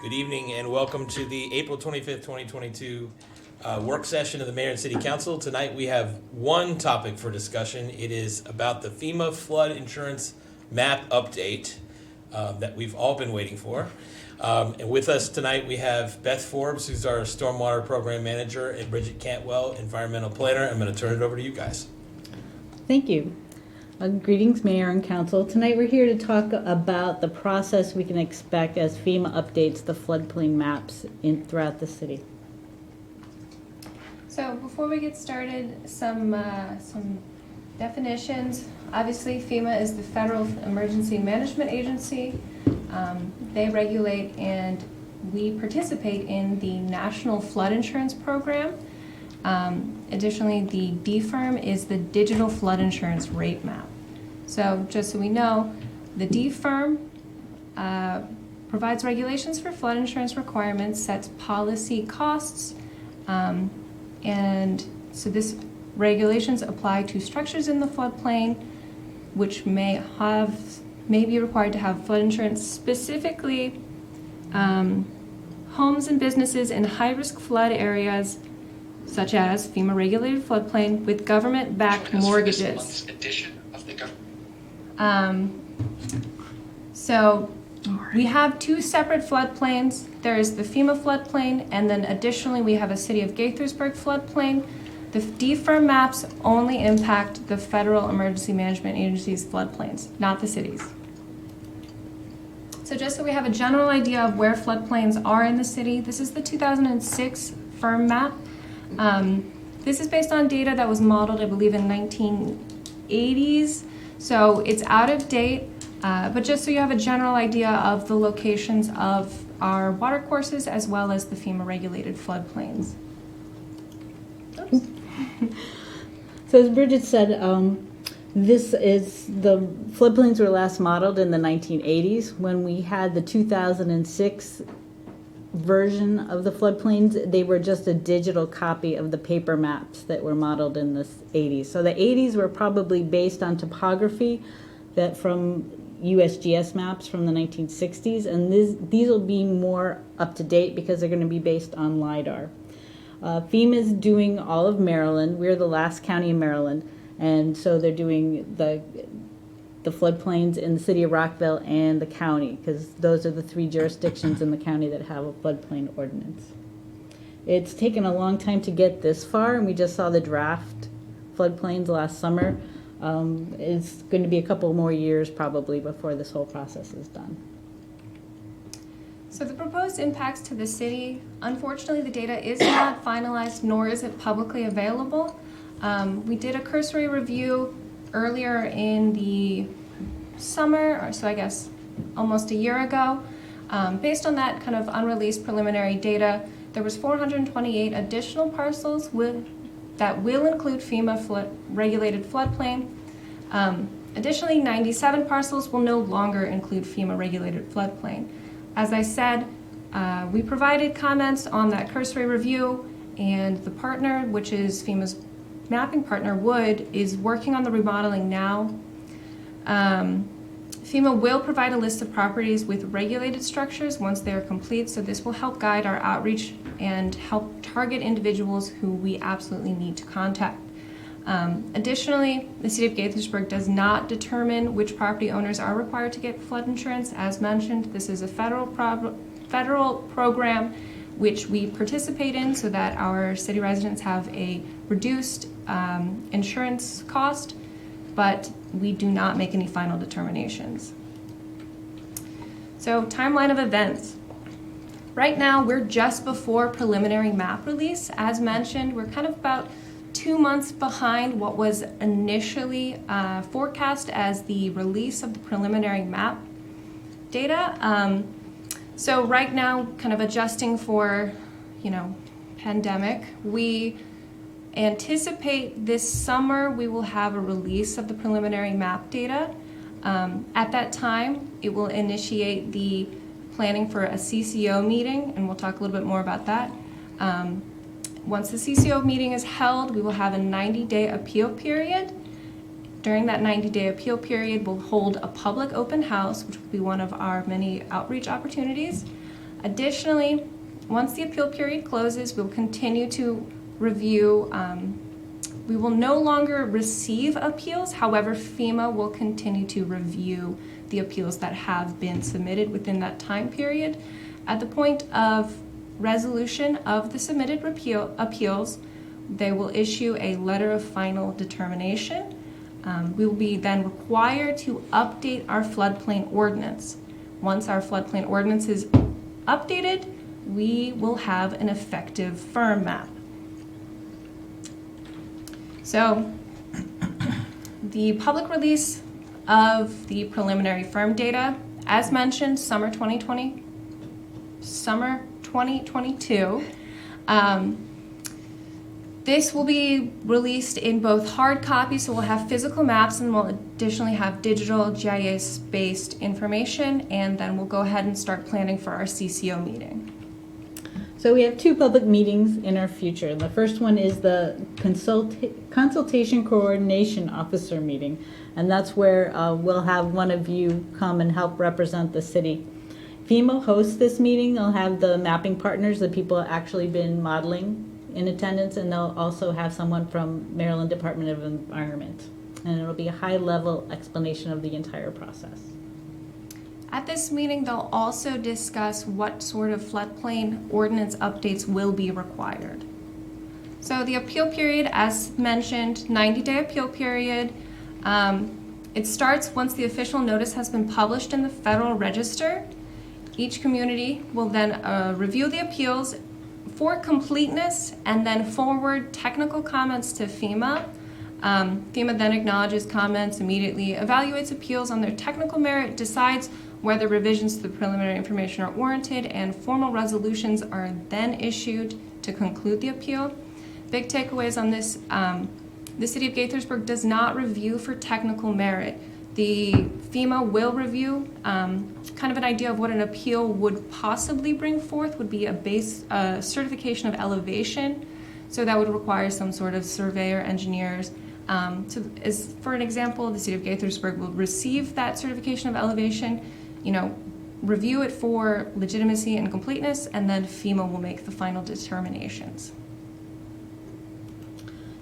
Good evening and welcome to the April 25th, 2022 work session of the Mayor and City Council. Tonight we have one topic for discussion. It is about the FEMA flood insurance map update that we've all been waiting for. And with us tonight we have Beth Forbes, who's our Stormwater Program Manager, and Bridget Cantwell, Environmental Planner. I'm going to turn it over to you guys. Thank you. Greetings, Mayor and Council. Tonight we're here to talk about the process we can expect as FEMA updates the floodplain maps throughout the city. So before we get started, some definitions. Obviously, FEMA is the Federal Emergency Management Agency. They regulate and we participate in the National Flood Insurance Program. Additionally, the DFIRM is the Digital Flood Insurance Rate Map. So just so we know, the DFIRM provides regulations for flood insurance requirements, sets policy costs, and so this regulations apply to structures in the floodplain which may be required to have flood insurance, specifically homes and businesses in high-risk flood areas such as FEMA regulated floodplain with government-backed mortgages. So we have two separate floodplains. There is the FEMA floodplain, and then additionally we have a City of Gaithersburg floodplain. The DFIRM maps only impact the Federal Emergency Management Agency's floodplains, not the cities. So just so we have a general idea of where floodplains are in the city, this is the 2006 FIRM map. This is based on data that was modeled, I believe, in 1980s, so it's out of date, but just so you have a general idea of the locations of our watercourses as well as the FEMA regulated floodplains. So as Bridget said, the floodplains were last modeled in the 1980s. When we had the 2006 version of the floodplains, they were just a digital copy of the paper maps that were modeled in the 80s. So the 80s were probably based on topography that from USGS maps from the 1960s, and these will be more up to date because they're going to be based on LIDAR. FEMA is doing all of Maryland. We're the last county in Maryland, and so they're doing the floodplains in the city of Rockville and the county, because those are the three jurisdictions in the county that have a floodplain ordinance. It's taken a long time to get this far, and we just saw the draft floodplains last summer. It's going to be a couple more years probably before this whole process is done. So the proposed impacts to the city, unfortunately the data is not finalized nor is it publicly available. We did a cursory review earlier in the summer, or so I guess almost a year ago. Based on that kind of unreleased preliminary data, there was 428 additional parcels that will include FEMA regulated floodplain. Additionally, 97 parcels will no longer include FEMA regulated floodplain. As I said, we provided comments on that cursory review, and the partner, which is FEMA's mapping partner, Wood, is working on the remodeling now. FEMA will provide a list of properties with regulated structures once they are complete, so this will help guide our outreach and help target individuals who we absolutely need to contact. Additionally, the City of Gaithersburg does not determine which property owners are required to get flood insurance. As mentioned, this is a federal program which we participate in so that our city residents have a reduced insurance cost, but we do not make any final determinations. So, timeline of events. Right now, we're just before preliminary map release. As mentioned, we're kind of about 2 months behind what was initially forecast as the release of the preliminary map data. So right now, kind of adjusting for, pandemic, we anticipate this summer we will have a release of the preliminary map data. At that time, it will initiate the planning for a CCO meeting, and we'll talk a little bit more about that. Once the CCO meeting is held, we will have a 90-day appeal period. During that 90-day appeal period, we'll hold a public open house, which will be one of our many outreach opportunities. Additionally, once the appeal period closes, we'll continue to review. We will no longer receive appeals. However, FEMA will continue to review the appeals that have been submitted within that time period. At the point of resolution of the submitted appeals, they will issue a letter of final determination. We will be then required to update our floodplain ordinance. Once our floodplain ordinance is updated, we will have an effective firm map. So, the public release of the preliminary firm data, as mentioned, summer 2022. This will be released in both hard copies, so we'll have physical maps, and we'll additionally have digital GIS-based information, and then we'll go ahead and start planning for our CCO meeting. So we have two public meetings in our future. The first one is the Consultation Coordination Officer meeting, and that's where we'll have one of you come and help represent the city. FEMA hosts this meeting. They'll have the mapping partners, the people actually been modeling, in attendance, and they'll also have someone from Maryland Department of Environment. And it'll be a high-level explanation of the entire process. At this meeting, they'll also discuss what sort of floodplain ordinance updates will be required. So the appeal period, as mentioned, 90-day appeal period. It starts once the official notice has been published in the Federal Register. Each community will then review the appeals for completeness and then forward technical comments to FEMA. FEMA then acknowledges comments, immediately evaluates appeals on their technical merit, decides whether revisions to the preliminary information are warranted, and formal resolutions are then issued to conclude the appeal. Big takeaways on this, the City of Gaithersburg does not review for technical merit. The FEMA will review kind of an idea of what an appeal would possibly bring forth, would be a base certification of elevation. So that would require some sort of surveyor, engineers. As for an example, the City of Gaithersburg will receive that certification of elevation, review it for legitimacy and completeness, and then FEMA will make the final determinations.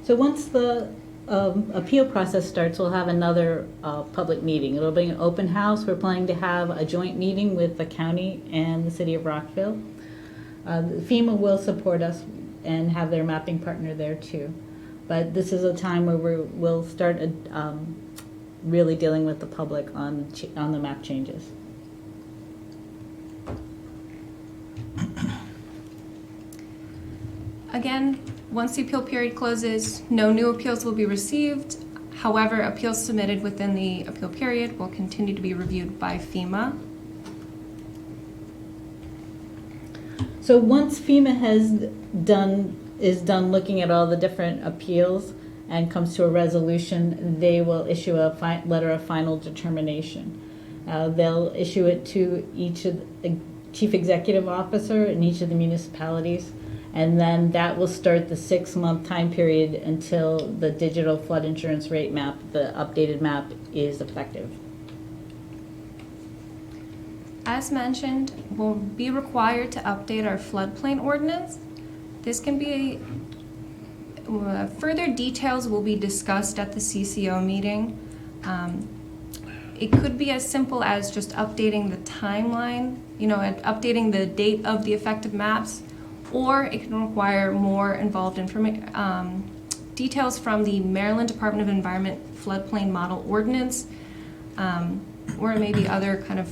So once the appeal process starts, we'll have another public meeting. It'll be an open house. We're planning to have a joint meeting with the county and the city of Rockville. FEMA will support us and have their mapping partner there too. But this is a time where we'll start really dealing with the public on the map changes. Again, once the appeal period closes, no new appeals will be received. However, appeals submitted within the appeal period will continue to be reviewed by FEMA. So once FEMA is done looking at all the different appeals and comes to a resolution, they will issue a letter of final determination. They'll issue it to each of the chief executive officer in each of the municipalities. And then that will start the 6-month time period until the digital flood insurance rate map, the updated map, is effective. As mentioned, we'll be required to update our floodplain ordinance. This can be, further details will be discussed at the CCO meeting. It could be as simple as just updating the timeline, updating the date of the effective maps, or it can require more involved details from the Maryland Department of Environment floodplain model ordinance, or maybe other kind of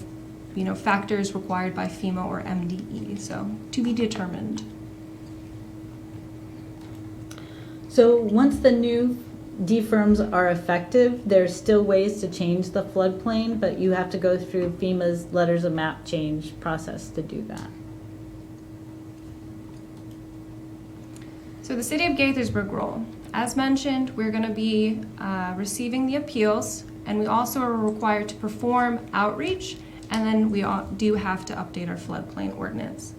factors required by FEMA or MDE, so to be determined. So once the new DFIRMs are effective, there's still ways to change the floodplain, but you have to go through FEMA's letters of map change process to do that. So the City of Gaithersburg role. As mentioned, we're going to be receiving the appeals, and we also are required to perform outreach, and then we do have to update our floodplain ordinance.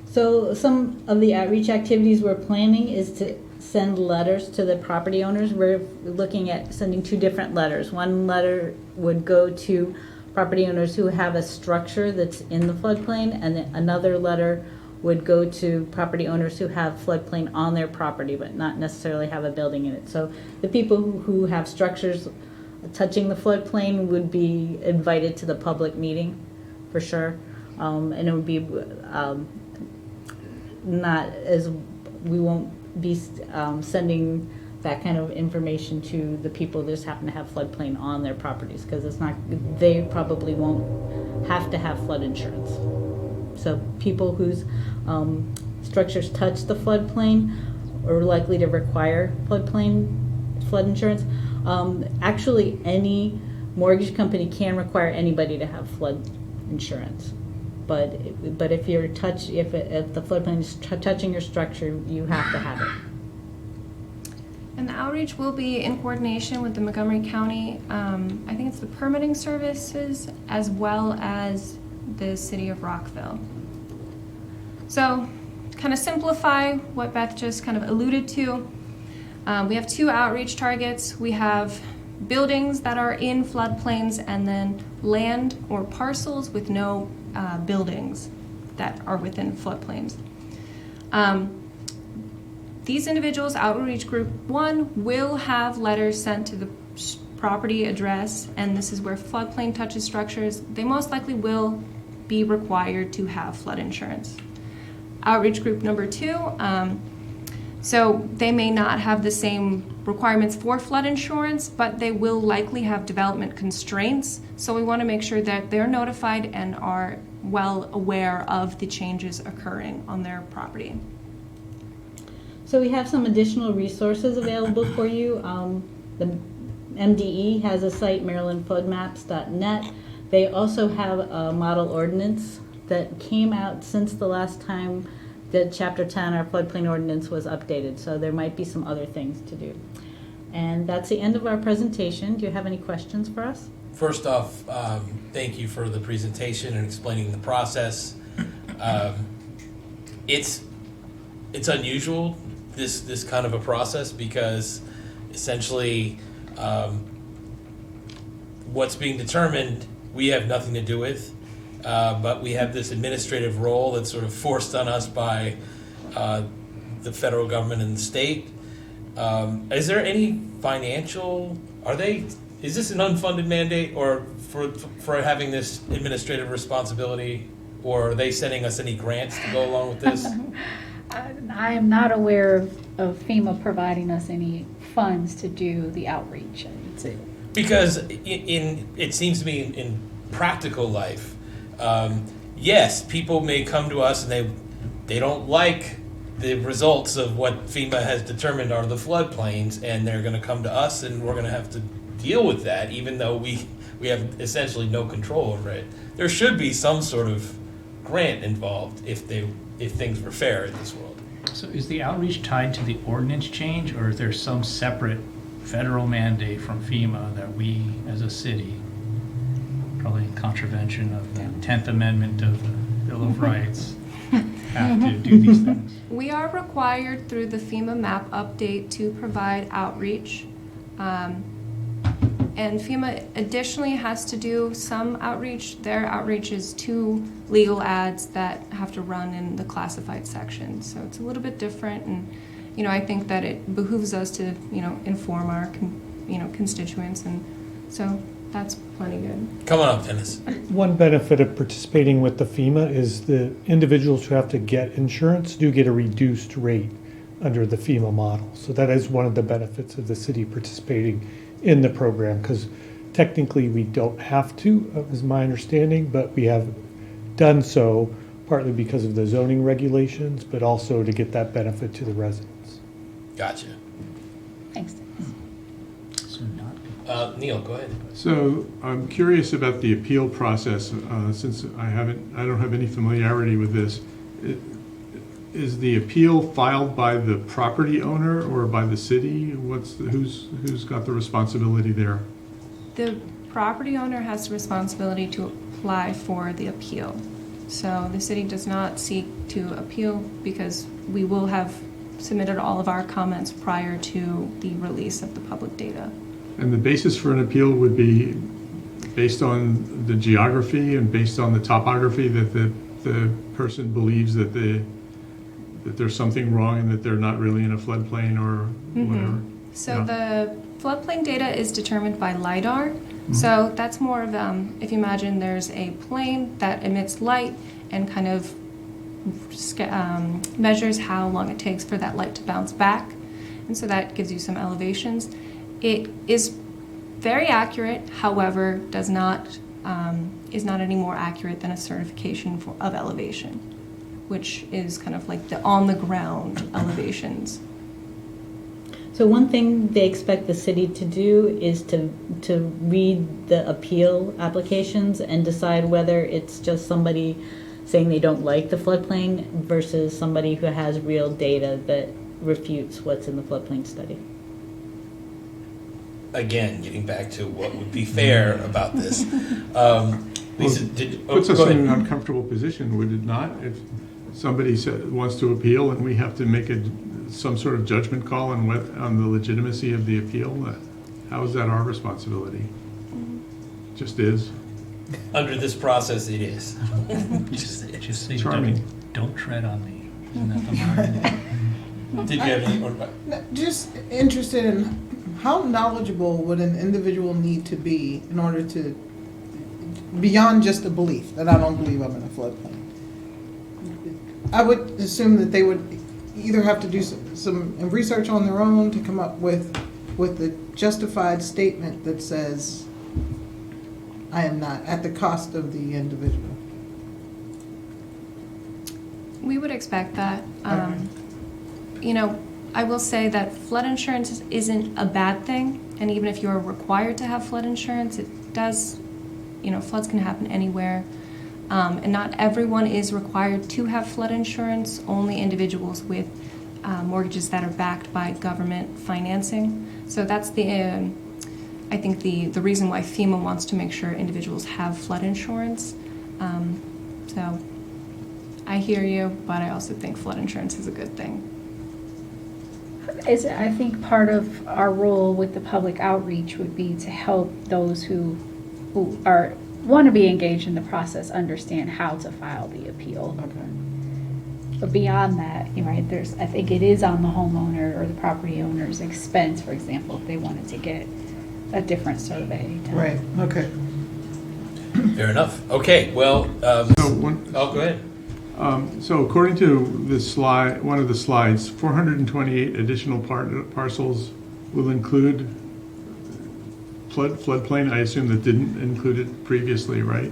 So some of the outreach activities we're planning is to send letters to the property owners. We're looking at sending 2 different letters. One letter would go to property owners who have a structure that's in the floodplain, and then another letter would go to property owners who have floodplain on their property but not necessarily have a building in it. So the people who have structures touching the floodplain would be invited to the public meeting for sure. And it would be not as, we won't be sending that kind of information to the people that just happen to have floodplain on their properties, because it's not, they probably won't have to have flood insurance. So people whose structures touch the floodplain are likely to require flood insurance. Actually, any mortgage company can require anybody to have flood insurance. But if you're if the floodplain is touching your structure, you have to have it. And the outreach will be in coordination with the Montgomery County, I think it's the permitting services, as well as the city of Rockville. So, to kind of simplify what Beth just kind of alluded to, we have 2 outreach targets. We have buildings that are in floodplains, and then land or parcels with no buildings that are within floodplains. These individuals, Outreach Group 1, will have letters sent to the property address, and this is where floodplain touches structures. They most likely will be required to have flood insurance. Outreach Group number 2, so they may not have the same requirements for flood insurance, but they will likely have development constraints. So we want to make sure that they're notified and are well aware of the changes occurring on their property. So we have some additional resources available for you. The MDE has a site, marylandfloodmaps.net. They also have a model ordinance that came out since the last time that Chapter 10, our floodplain ordinance, was updated. So there might be some other things to do. And that's the end of our presentation. Do you have any questions for us? First off, thank you for the presentation and explaining the process. It's unusual, this kind of a process, because essentially what's being determined we have nothing to do with, but we have this administrative role that's sort of forced on us by the federal government and the state. Is there any financial, is this an unfunded mandate, or for having this administrative responsibility, or are they sending us any grants to go along with this? I am not aware of FEMA providing us any funds to do the outreach. Because it seems to me in practical life, yes, people may come to us and they don't like the results of what FEMA has determined are the floodplains, and they're going to come to us, and we're going to have to deal with that, even though we have essentially no control over it. There should be some sort of grant involved if things were fair in this world. So is the outreach tied to the ordinance change, or is there some separate federal mandate from FEMA that we as a city, probably in contravention of the 10th Amendment of the Bill of Rights, have to do these things? We are required through the FEMA map update to provide outreach. And FEMA additionally has to do some outreach. Their outreach is 2 legal ads that have to run in the classified section. So it's a little bit different, and I think that it behooves us to inform our constituents, and so that's plenty good. Come on up, Dennis. One benefit of participating with the FEMA is the individuals who have to get insurance do get a reduced rate under the FEMA model. So that is one of the benefits of the city participating in the program, because technically we don't have to, is my understanding, but we have done so partly because of the zoning regulations, but also to get that benefit to the residents. Gotcha. Thanks. So not Neil, go ahead. So I'm curious about the appeal process, since I don't have any familiarity with this. Is the appeal filed by the property owner or by the city? Who's got the responsibility there? The property owner has the responsibility to apply for the appeal. So the city does not seek to appeal, because we will have submitted all of our comments prior to the release of the public data. And the basis for an appeal would be based on the geography and based on the topography that the person believes that there's something wrong and that they're not really in a floodplain or whatever? So Yeah. the floodplain data is determined by LiDAR. So that's more of, if you imagine there's a plane that emits light and kind of measures how long it takes for that light to bounce back. And so that gives you some elevations. It is very accurate, however, is not any more accurate than a certification of elevation, which is kind of like the on-the-ground elevations. So one thing they expect the city to do is to read the appeal applications and decide whether it's just somebody saying they don't like the floodplain versus somebody who has real data that refutes what's in the floodplain study. Again, getting back to what would be fair about this. Lisa, Puts us go in an ahead. uncomfortable position, would it not? If somebody wants to appeal and we have to make some sort of judgment call on the legitimacy of the appeal, how is that our responsibility? Just is. Under this process, it is. Just say, Charming. don't tread on me. Isn't that the motto? Did you have any? Just interested in how knowledgeable would an individual need to be in order to, beyond just a belief that I don't believe I'm in a floodplain. I would assume that they would either have to do some research on their own to come up with the justified statement that says, I am not, at the cost of the individual. We would expect that. Okay. You know, I will say that flood insurance isn't a bad thing, and even if you're required to have flood insurance, it does, floods can happen anywhere. And not everyone is required to have flood insurance, only individuals with mortgages that are backed by government financing. So that's I think the reason why FEMA wants to make sure individuals have flood insurance. So I hear you, but I also think flood insurance is a good thing. I think part of our role with the public outreach would be to help those who want to be engaged in the process understand how to file the appeal. Okay. But beyond that, right, I think it is on the homeowner or the property owner's expense, for example, if they wanted to get a different survey done. Right, okay. Fair enough. Okay, well, So go ahead. So according to the slide, one of the slides, 428 additional parcels will include floodplain. I assume that didn't include it previously, right?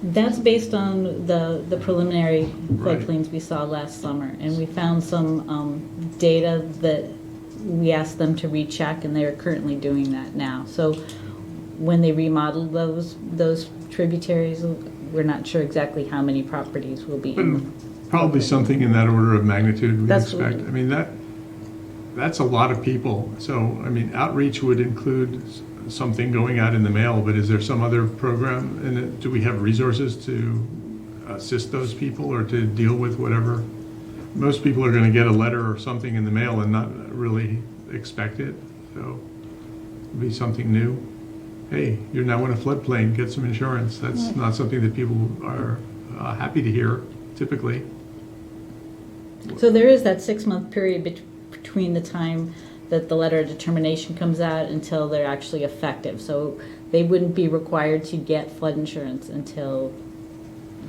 That's based on the preliminary Right. floodplains we saw last summer, and we found some data that we asked them to recheck, and they are currently doing that now. So when they remodeled those tributaries, we're not sure exactly how many properties will be But in the probably something in that order of magnitude we That's expect. what- I mean, that's a lot of people. So, I mean, outreach would include something going out in the mail, but is there some other program? And do we have resources to assist those people or to deal with whatever? Most people are going to get a letter or something in the mail and not really expect it. So it'd be something new. Hey, you're now in a floodplain, get some insurance. That's not something that people are happy to hear typically. So there is that 6-month period between the time that the letter of determination comes out until they're actually effective. So they wouldn't be required to get flood insurance until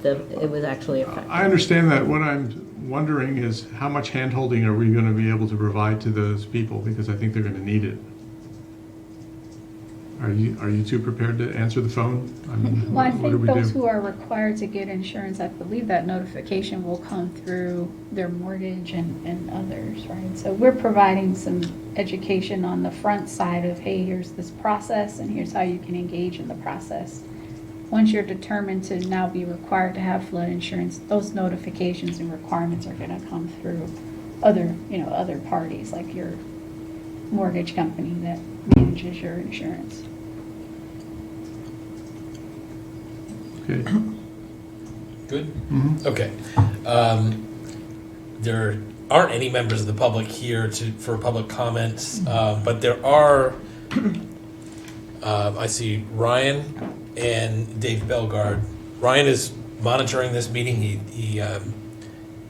it was actually effective. I understand that. What I'm wondering is how much handholding are we going to be able to provide to those people, because I think they're going to need it. Are you two prepared to answer the phone? I mean, Well, I what do think we those do? who are required to get insurance, I believe that notification will come through their mortgage and others, right? So we're providing some education on the front side of, hey, here's this process and here's how you can engage in the process. Once you're determined to now be required to have flood insurance, those notifications and requirements are gonna come through other parties, like your mortgage company that manages your insurance. Okay. Good? Mhm. Okay. There aren't any members of the public here for public comments, but there are, I see Ryan and Dave Bellegarde. Ryan is monitoring this meeting.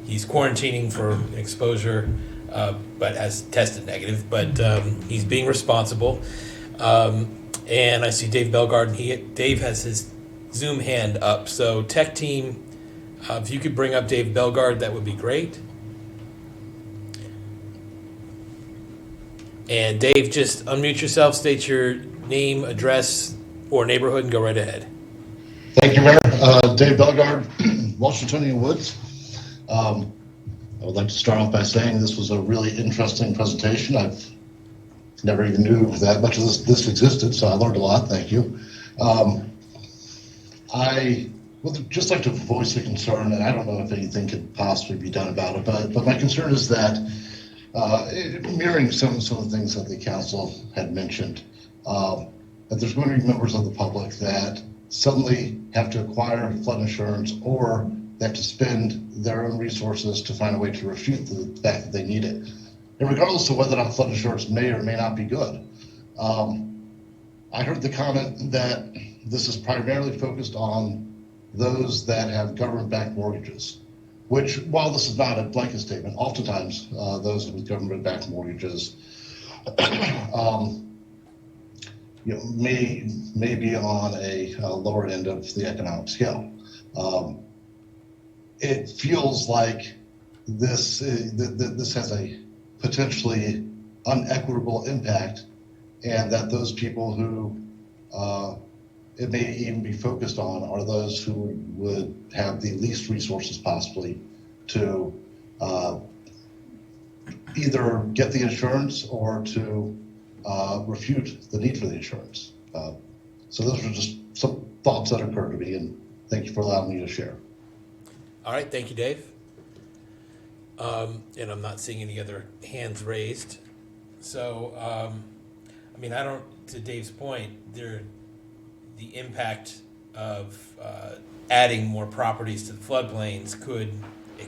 He's quarantining for exposure, but has tested negative. But he's being responsible. And I see Dave Bellegarde, and Dave has his Zoom hand up. So tech team, if you could bring up Dave Bellegarde, that would be great. And Dave, just unmute yourself, state your name, address, or neighborhood, and go right ahead. Thank you, Mayor. Dave Bellegarde, Washingtonian Woods. I would like to start off by saying this was a really interesting presentation. I've never even knew that much of this existed, so I learned a lot. Thank you. I would just like to voice a concern, and I don't know if anything could possibly be done about it, but my concern is that mirroring some of the things that the council had mentioned, that there's going to be members of the public that suddenly have to acquire flood insurance, or they have to spend their own resources to find a way to refute the fact that they need it. And regardless of whether or not flood insurance may or may not be good, I heard the comment that this is primarily focused on those that have government-backed mortgages, which, while this is not a blanket statement, oftentimes those with government-backed mortgages may be on a lower end of the economic scale. It feels like this has a potentially unequitable impact, and that those people who it may even be focused on are those who would have the least resources possibly to either get the insurance or to refute the need for the insurance. So those are just some thoughts that occurred to me, and thank you for allowing me to share. All right, thank you, Dave. And I'm not seeing any other hands raised. So, I mean, to Dave's point, the impact of adding more properties to the floodplains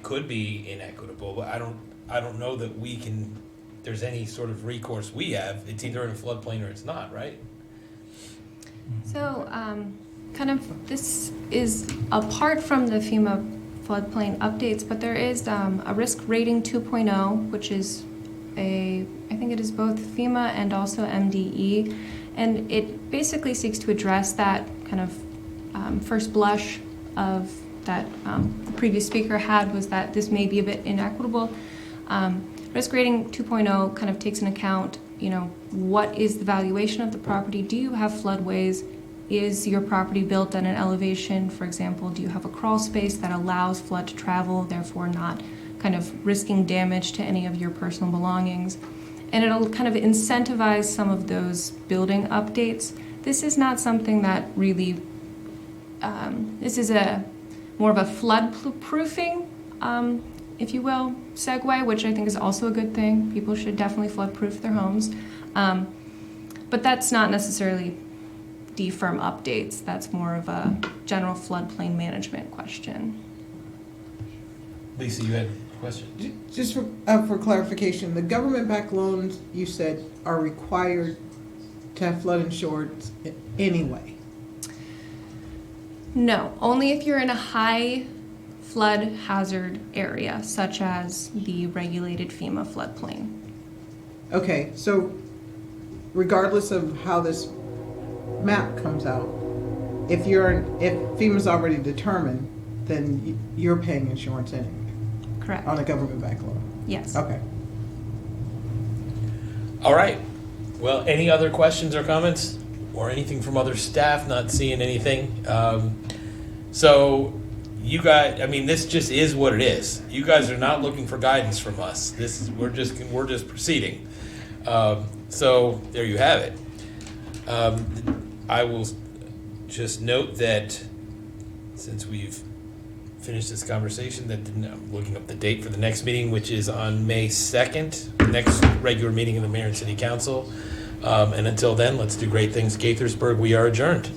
could be inequitable, but I don't know that there's any sort of recourse we have. It's either in a floodplain or it's not, right? So, kind of, this is apart from the FEMA floodplain updates, but there is a risk rating 2.0, which is I think it is both FEMA and also MDE, and it basically seeks to address that kind of first blush of that the previous speaker had, was that this may be a bit inequitable. Risk rating 2.0 kind of takes into account, what is the valuation of the property? Do you have floodways? Is your property built at an elevation? For example, do you have a crawl space that allows flood to travel, therefore not kind of risking damage to any of your personal belongings? And it'll kind of incentivize some of those building updates. This is not something that really, this is more of a flood proofing, if you will, segue, which I think is also a good thing. People should definitely flood proof their homes. But that's not necessarily DFIRM updates. That's more of a general floodplain management question. Lisa, you had a question? Just for clarification, the government-backed loans, you said, are required to have flood insurance anyway? No, only if you're in a high flood hazard area, such as the regulated FEMA floodplain. Okay, so regardless of how this map comes out, if FEMA's already determined, then you're paying insurance anyway. Correct. On a government-backed loan? Yes. Okay. All right. Well, any other questions or comments or anything from other staff? Not seeing anything. So you guys, I mean, this just is what it is. You guys are not looking for guidance from us. We're just proceeding. So there you have it. I will just note that since we've finished this conversation, that I'm looking up the date for the next meeting, which is on May 2nd, the next regular meeting of the Mayor and City Council. And until then, let's do great things. Gaithersburg, we are adjourned.